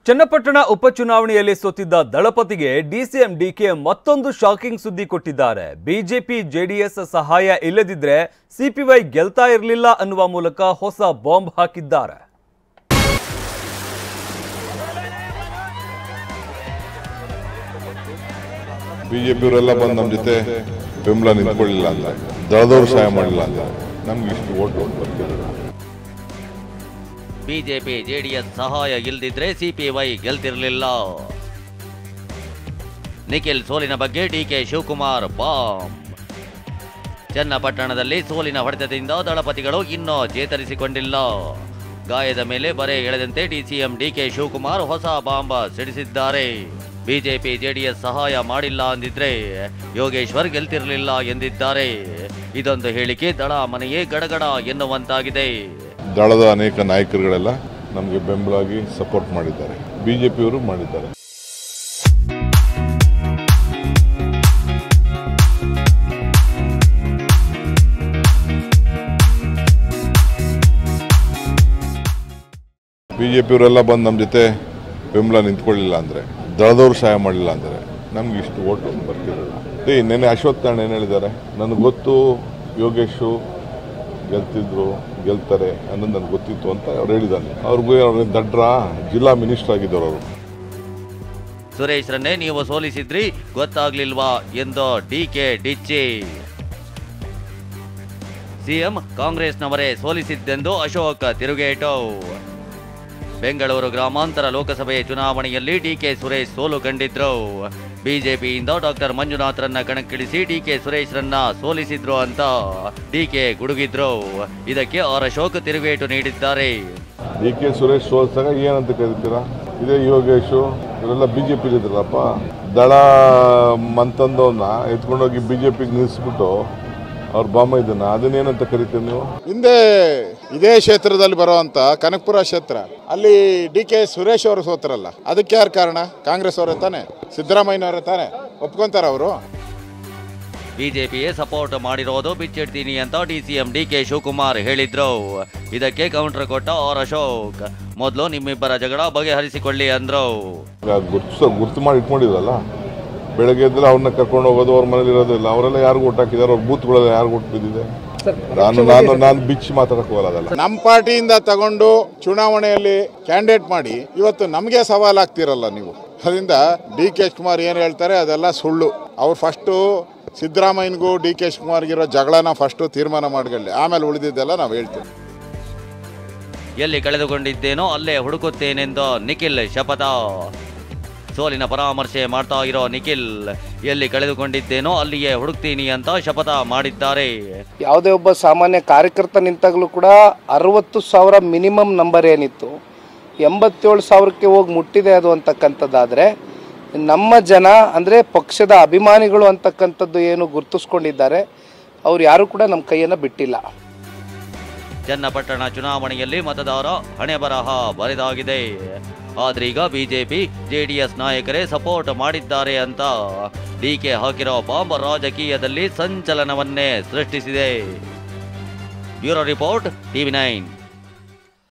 ಚನ್ನಪಟ್ಟಣ ಉಪಚುನಾವಣೆಯಲ್ಲಿ ಸೋತಿದ್ದ ದಳಪತಿಗೆ DCM DK ಮತ್ತೊಂದು shocking ಸುದ್ದಿ ಕೊಟ್ಟಿದ್ದಾರೆ. ಬಿಜೆಪಿ ಜೆಡಿಎಸ್ ಸಹಾಯ ಇಲ್ಲದಿದ್ರೆ ಸಿಪಿವೈ ಗೆಲ್ತಾ ಇರಲಿಲ್ಲ ಅನ್ನುವ ಮೂಲಕ ಹೊಸ ಬಾಂಬ್ ಹಾಕಿದ್ದಾರೆ. ಬಿಜೆಪಿಯವರೆಲ್ಲ ಬಂದು ನಮ್ಮ ಜೊತೆ ಬೆಂಬಲ ನಿಂತ್ಕೊಳ್ಳಿಲ್ಲ ಅಂತ, ದಳದವರು ಸಹಾಯ ಮಾಡಲಿಲ್ಲ ಅಂತ ನಮ್ಗೆ ಇಷ್ಟು ಓಟ್ ಬರ್ತಿರಲಿಲ್ಲ. ಬಿಜೆಪಿ ಜೆಡಿಎಸ್ ಸಹಾಯ ಇಲ್ಲದಿದ್ರೆ ಸಿಪಿವೈ ಗೆಲ್ತಿರಲಿಲ್ಲ. ನಿಖಿಲ್ ಸೋಲಿನ ಬಗ್ಗೆ ಡಿಕೆ ಶಿವಕುಮಾರ್ ಬಾಂಬ್. ಚನ್ನಪಟ್ಟಣದಲ್ಲಿ ಸೋಲಿನ ಹೊಡೆತದಿಂದ ದಳಪತಿಗಳು ಇನ್ನೂ ಚೇತರಿಸಿಕೊಂಡಿಲ್ಲ. ಗಾಯದ ಮೇಲೆ ಬರೆ ಎಳೆದಂತೆ ಡಿಸಿಎಂ ಡಿಕೆ ಶಿವಕುಮಾರ್ ಹೊಸ ಬಾಂಬ್ ಸಿಡಿಸಿದ್ದಾರೆ. ಬಿಜೆಪಿ ಜೆಡಿಎಸ್ ಸಹಾಯ ಮಾಡಿಲ್ಲ ಅಂದಿದ್ರೆ ಯೋಗೇಶ್ವರ್ ಗೆಲ್ತಿರಲಿಲ್ಲ ಎಂದಿದ್ದಾರೆ. ಇದೊಂದು ಹೇಳಿಕೆ ದಳ ಮನೆಯೇ ಗಡಗಡ ಎನ್ನುವಂತಾಗಿದೆ. ದಳದ ಅನೇಕ ನಾಯಕರುಗಳೆಲ್ಲ ನಮಗೆ ಬೆಂಬಲವಾಗಿ ಸಪೋರ್ಟ್ ಮಾಡಿದ್ದಾರೆ, ಬಿಜೆಪಿಯವರು ಮಾಡಿದ್ದಾರೆ. ಬಿಜೆಪಿಯವರೆಲ್ಲ ಬಂದು ನಮ್ಮ ಜೊತೆ ಬೆಂಬಲ ನಿಂತ್ಕೊಳ್ಳಿಲ್ಲ ಅಂದರೆ, ದಳದವರು ಸಹಾಯ ಮಾಡಲಿಲ್ಲ ಅಂದರೆ ನಮ್ಗೆ ಇಷ್ಟು ಓಟ್ ಬರ್ತಿರಲಿಲ್ಲ. ನೆನ್ನೆ ಅಶ್ವತ್ಥ ನಾರಾಯಣ ಏನು ಹೇಳಿದ್ದಾರೆ, ನನಗೆ ಗೊತ್ತು ಯೋಗೇಶು ಗೆಲ್ತಾರೆ ಅನ್ನೋದು ನನಗೆ ಗೊತ್ತಿತ್ತು ಅಂತ ಅವ್ರು ಹೇಳಿದ್ದಾನೆ. ಅವ್ರಿಗೂ ದಡ್ರ ಜಿಲ್ಲಾ ಮಿನಿಸ್ಟರ್ ಆಗಿದ್ದವರು ಅವರು. ಸುರೇಶ್ರನ್ನೇ ನೀವು ಸೋಲಿಸಿದ್ರಿ ಗೊತ್ತಾಗ್ಲಿಲ್ವಾ ಎಂದು ಡಿಕೆ ಡಿಚ್ಚಿ. ಸಿಎಂ ಕಾಂಗ್ರೆಸ್ನವರೇ ಸೋಲಿಸಿದ್ದೆಂದು ಅಶೋಕ್ ತಿರುಗೇಟು. ಬೆಂಗಳೂರು ಗ್ರಾಮಾಂತರ ಲೋಕಸಭೆ ಚುನಾವಣೆಯಲ್ಲಿ ಡಿಕೆ ಸುರೇಶ್ ಸೋಲು ಕಂಡಿದ್ರು. ಬಿಜೆಪಿಯಿಂದ ಡಾಕ್ಟರ್ ಮಂಜುನಾಥ್ರನ್ನ ಕಣಕ್ಕಿಳಿಸಿ ಡಿಕೆ ಸುರೇಶ್ರನ್ನ ಸೋಲಿಸಿದ್ರು ಅಂತ ಡಿಕೆ ಗುಡುಗಿದ್ರು. ಇದಕ್ಕೆ ಆರ್ ಅಶೋಕ್ ತಿರುಗೇಟು ನೀಡಿದ್ದಾರೆ. ಡಿಕೆ ಸುರೇಶ್ ಸೋಲ್ಸಾಗ ಏನಂತ ಕರೀತೀರಾ? ಇದೇ ಯೋಗೇಶು ಇವರೆಲ್ಲ ಬಿಜೆಪಿ ಇದ್ರಲ್ಲಪ್ಪ, ದಳ ಮಂತಂದವನ್ನ ಎತ್ಕೊಂಡೋಗಿ ಬಿಜೆಪಿಗೆ ನಿಲ್ಲಿಸ್ಬಿಟ್ಟು ಅವ್ರ ಬಾಮ ಇದನ್ನ ಅದನ್ನೇನಂತ ಕರಿತೀವಿ ನೀವು? ಹಿಂದೆ ಇದೇ ಕ್ಷೇತ್ರದಲ್ಲಿ ಬರುವಂತ ಕನಕಪುರ ಕ್ಷೇತ್ರ, ಅಲ್ಲಿ ಡಿ ಕೆ ಸುರೇಶ್ ಅವರು ಸೋತ್ರಲ್ಲ, ಅದಕ್ಕೆ ಯಾರು ಕಾರಣ? ಕಾಂಗ್ರೆಸ್ ಅವರೇ ತಾನೆ, ಸಿದ್ದರಾಮಯ್ಯನವರೇ ತಾನೆ, ಒಪ್ಕೊಂತಾರ ಅವರು? ಬಿಜೆಪಿಯೇ ಸಪೋರ್ಟ್ ಮಾಡಿರೋದು ಬಿಚ್ಚಿಡ್ತೀನಿ ಅಂತ ಡಿಸಿಎಂ ಡಿಕೆ ಶಿವಕುಮಾರ್ ಹೇಳಿದ್ರು. ಇದಕ್ಕೆ ಕೌಂಟರ್ ಕೊಟ್ಟ ಆರ್ ಅಶೋಕ್, ಮೊದಲು ನಿಮ್ಮಿಬ್ಬರ ಜಗಳ ಬಗೆಹರಿಸಿಕೊಳ್ಳಿ ಅಂದ್ರು. ಗುರ್ತು ಮಾಡಿ ಇಟ್ಕೊಂಡಿದ್ರಲ್ಲ, ಬೆಳಗ್ಗೆ ಎದ್ರೆ ಅವ್ರನ್ನ ಕರ್ಕೊಂಡು ಹೋಗೋದು, ಅವ್ರ ಮನೇಲಿ ಇರೋದಿಲ್ಲ, ಅವರೆಲ್ಲ ಯಾರಿಗೂ ಓಟ್ ಹಾಕಿದಾರೆ, ಅವ್ರ ಬೂತ್ಗಳೆಲ್ಲ ಯಾರಿಗೂ ಓಟ್ ಬಿದ್ದಿದೆ. ನಾನು ಬಿಚ್ಚಿ ಮಾತಾಡಕ್ ಹೋಗಲ್ಲ. ನಮ್ಮ ಪಾರ್ಟಿಯಿಂದ ತಗೊಂಡು ಚುನಾವಣೆಯಲ್ಲಿ ಕ್ಯಾಂಡಿಡೇಟ್ ಮಾಡಿ ಇವತ್ತು ನಮಗೆ ಸವಾಲಾಗ್ತಿರಲ್ಲ ನೀವು. ಅದರಿಂದ ಡಿ ಕೆ ಶಿವಕುಮಾರ್ ಏನು ಹೇಳ್ತಾರೆ ಅದೆಲ್ಲ ಸುಳ್ಳು. ಅವ್ರು ಫಸ್ಟು ಸಿದ್ದರಾಮಯ್ಯನಿಗೂ ಡಿ ಕೆ ಶಿವಕುಮಾರ್ಗಿರೋ ಜಗಳನ ಫಸ್ಟು ತೀರ್ಮಾನ ಮಾಡ್ಕೊಳ್ಳಿ, ಆಮೇಲೆ ಉಳಿದಿದ್ದೆಲ್ಲ ನಾವು ಹೇಳ್ತೀವಿ. ಎಲ್ಲಿ ಕಳೆದುಕೊಂಡಿದ್ದೇನೋ ಅಲ್ಲೇ ಹುಡುಕುತ್ತೇನೆಂದು ನಿಖಿಲ್ ಶಪಥ. ಸೋಲಿನ ಪರಾಮರ್ಶೆ ಮಾಡ್ತಾ ಇರೋ ನಿಖಿಲ್, ಎಲ್ಲಿ ಕಳೆದುಕೊಂಡಿದ್ದೇನೋ ಅಲ್ಲಿಯೇ ಹುಡುಕ್ತೀನಿ ಅಂತ ಶಪಥ ಮಾಡಿದ್ದಾರೆ. ಯಾವುದೇ ಒಬ್ಬ ಸಾಮಾನ್ಯ ಕಾರ್ಯಕರ್ತ ನಿಂತಾಗಲೂ ಕೂಡ 60,000 ಮಿನಿಮಮ್ ನಂಬರ್ ಏನಿತ್ತು 87,000ಕ್ಕೆ ಹೋಗಿ ಮುಟ್ಟಿದೆ ಅದು ಅಂತಕ್ಕಂಥದ್ದಾದರೆ, ನಮ್ಮ ಜನ ಅಂದರೆ ಪಕ್ಷದ ಅಭಿಮಾನಿಗಳು ಅಂತಕ್ಕಂಥದ್ದು ಏನು ಗುರುತಿಸ್ಕೊಂಡಿದ್ದಾರೆ, ಅವ್ರು ಯಾರು ಕೂಡ ನಮ್ಮ ಕೈಯನ್ನು ಬಿಟ್ಟಿಲ್ಲ. ಚನ್ನಪಟ್ಟಣ ಚುನಾವಣೆಯಲ್ಲಿ ಮತದಾರ ಹಣೆ ಬರಹ ಬರೆದಾಗಿದೆ. ಆದ್ರೀಗ ಬಿಜೆಪಿ ಜೆಡಿಎಸ್ ನಾಯಕರೇ ಸಪೋರ್ಟ್ ಮಾಡಿದ್ದಾರೆ ಅಂತ ಡಿಕೆ ಹಾಕಿರೋ ಬಾಂಬ್ ರಾಜಕೀಯದಲ್ಲಿ ಸಂಚಲನವನ್ನೇ ಸೃಷ್ಟಿಸಿದೆ. Bureau report, TV9.